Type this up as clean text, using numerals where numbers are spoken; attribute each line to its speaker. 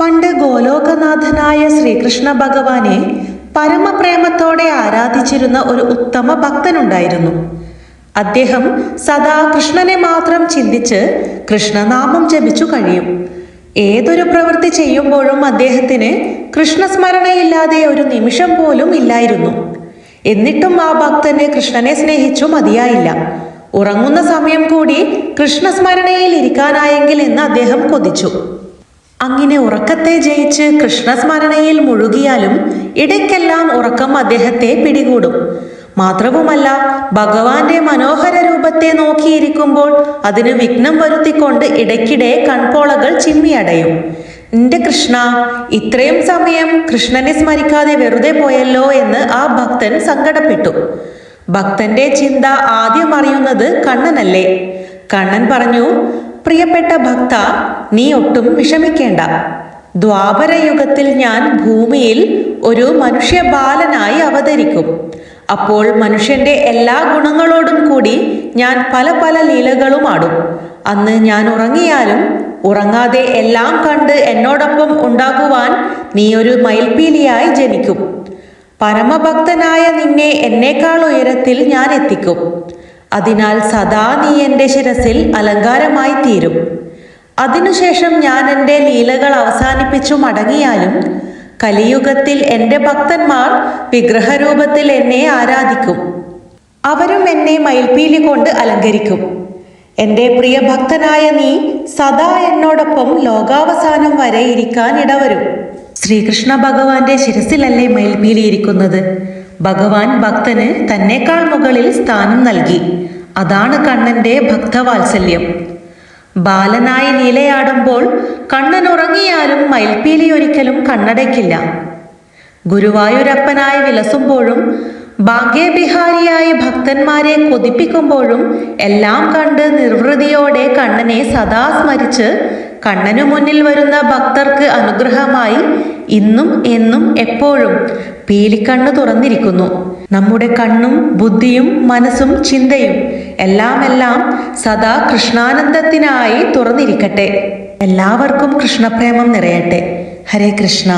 Speaker 1: പണ്ട് ഗോലോകനാഥനായ ശ്രീകൃഷ്ണ ഭഗവാനെ പരമപ്രേമത്തോടെ ആരാധിച്ചിരുന്ന ഒരു ഉത്തമ ഭക്തനുണ്ടായിരുന്നു. അദ്ദേഹം സദാ കൃഷ്ണനെ മാത്രം ചിന്തിച്ച് കൃഷ്ണനാമം ജപിച്ചു കഴിയും. ഏതൊരു പ്രവൃത്തി ചെയ്യുമ്പോഴും അദ്ദേഹത്തിന് കൃഷ്ണസ്മരണയില്ലാതെ ഒരു നിമിഷം പോലും ഇല്ലായിരുന്നു. എന്നിട്ടും ആ ഭക്തന് കൃഷ്ണനെ സ്നേഹിച്ചു മതിയായില്ല. ഉറങ്ങുന്ന സമയം കൂടി കൃഷ്ണസ്മരണയിൽ ഇരിക്കാനായെങ്കിൽ എന്ന് അദ്ദേഹം കൊതിച്ചു. അങ്ങനെ ഉറക്കത്തെ ജയിച്ച് കൃഷ്ണസ്മരണയിൽ മുഴുകിയാലും ഇടയ്ക്കെല്ലാം ഉറക്കം അദ്ദേഹത്തെ പിടികൂടും. മാത്രവുമല്ല, ഭഗവാന്റെ മനോഹര രൂപത്തെ നോക്കിയിരിക്കുമ്പോൾ അതിന് വിഘ്നം വരുത്തിക്കൊണ്ട് ഇടയ്ക്കിടെ കൺപോളകൾ ചിമ്മിയടയും. എന്റെ കൃഷ്ണ, ഇത്രയും സമയം കൃഷ്ണനെ സ്മരിക്കാതെ വെറുതെ പോയല്ലോ എന്ന് ആ ഭക്തൻ സങ്കടപ്പെട്ടു. ഭക്തന്റെ ചിന്ത ആദ്യം അറിയുന്നത് കണ്ണനല്ലേ. കണ്ണൻ പറഞ്ഞു, പ്രിയപ്പെട്ട ഭക്ത, നീ ഒട്ടും വിഷമിക്കേണ്ട. ദ്വാപരയുഗത്തിൽ ഞാൻ ഭൂമിയിൽ ഒരു മനുഷ്യ ബാലനായി അവതരിക്കും. അപ്പോൾ മനുഷ്യന്റെ എല്ലാ ഗുണങ്ങളോടും കൂടി ഞാൻ പല പല ലീലകളും ആടും. അന്ന് ഞാൻ ഉറങ്ങിയാലും ഉറങ്ങാതെ എല്ലാം കണ്ട് എന്നോടൊപ്പം ഉണ്ടാകുവാൻ നീ ഒരു മയിൽപീലിയായി ജനിക്കും. പരമഭക്തനായ നിന്നെ എന്നേക്കാൾ ഉയരത്തിൽ ഞാൻ എത്തിക്കും. അതിനാൽ സദാ നീ എൻ്റെ ശിരസിൽ അലങ്കാരമായി തീരും. അതിനുശേഷം ഞാൻ എൻ്റെ ലീലകൾ അവസാനിപ്പിച്ചു മടങ്ങിയാലും കലിയുഗത്തിൽ എൻ്റെ ഭക്തന്മാർ വിഗ്രഹരൂപത്തിൽ എന്നെ ആരാധിക്കും. അവരും എന്നെ മയിൽപീലി കൊണ്ട് അലങ്കരിക്കും. എൻ്റെ പ്രിയ ഭക്തനായ നീ സദാ എന്നോടൊപ്പം ലോകാവസാനം വരെ ഇരിക്കാൻ ഇടവരും. ശ്രീകൃഷ്ണ ഭഗവാന്റെ ശിരസിലല്ലേ മയിൽപീലി ഇരിക്കുന്നത്? ഭഗവാൻ ഭക്തന് തന്നേക്കാൾ മുകളിൽ സ്ഥാനം നൽകി. അതാണ് കണ്ണന്റെ ഭക്തവാത്സല്യം. ബാലനായി ലീലയാടുമ്പോൾ കണ്ണൻ ഉറങ്ങിയാലും മയിൽപീലി ഒരിക്കലും കണ്ണടയ്ക്കില്ല. ഗുരുവായൂരപ്പനായി വിലസുമ്പോഴും ഭാഗ്യബിഹാരിയായി ഭക്തന്മാരെ കൊതിപ്പിക്കുമ്പോഴും എല്ലാം കണ്ട് നിർവൃതിയോടെ കണ്ണനെ സദാ സ്മരിച്ച് കണ്ണനു മുന്നിൽ വരുന്ന ഭക്തർക്ക് അനുഗ്രഹമായി ഇന്നും എന്നും എപ്പോഴും പീലിക്കണ്ണ് തുറന്നിരിക്കുന്നു. നമ്മുടെ കണ്ണും ബുദ്ധിയും മനസ്സും ചിന്തയും എല്ലാം സദാ കൃഷ്ണാനന്ദത്തിനായി തുറന്നിരിക്കട്ടെ. എല്ലാവർക്കും കൃഷ്ണപ്രേമം നിറയട്ടെ. ഹരേ കൃഷ്ണ.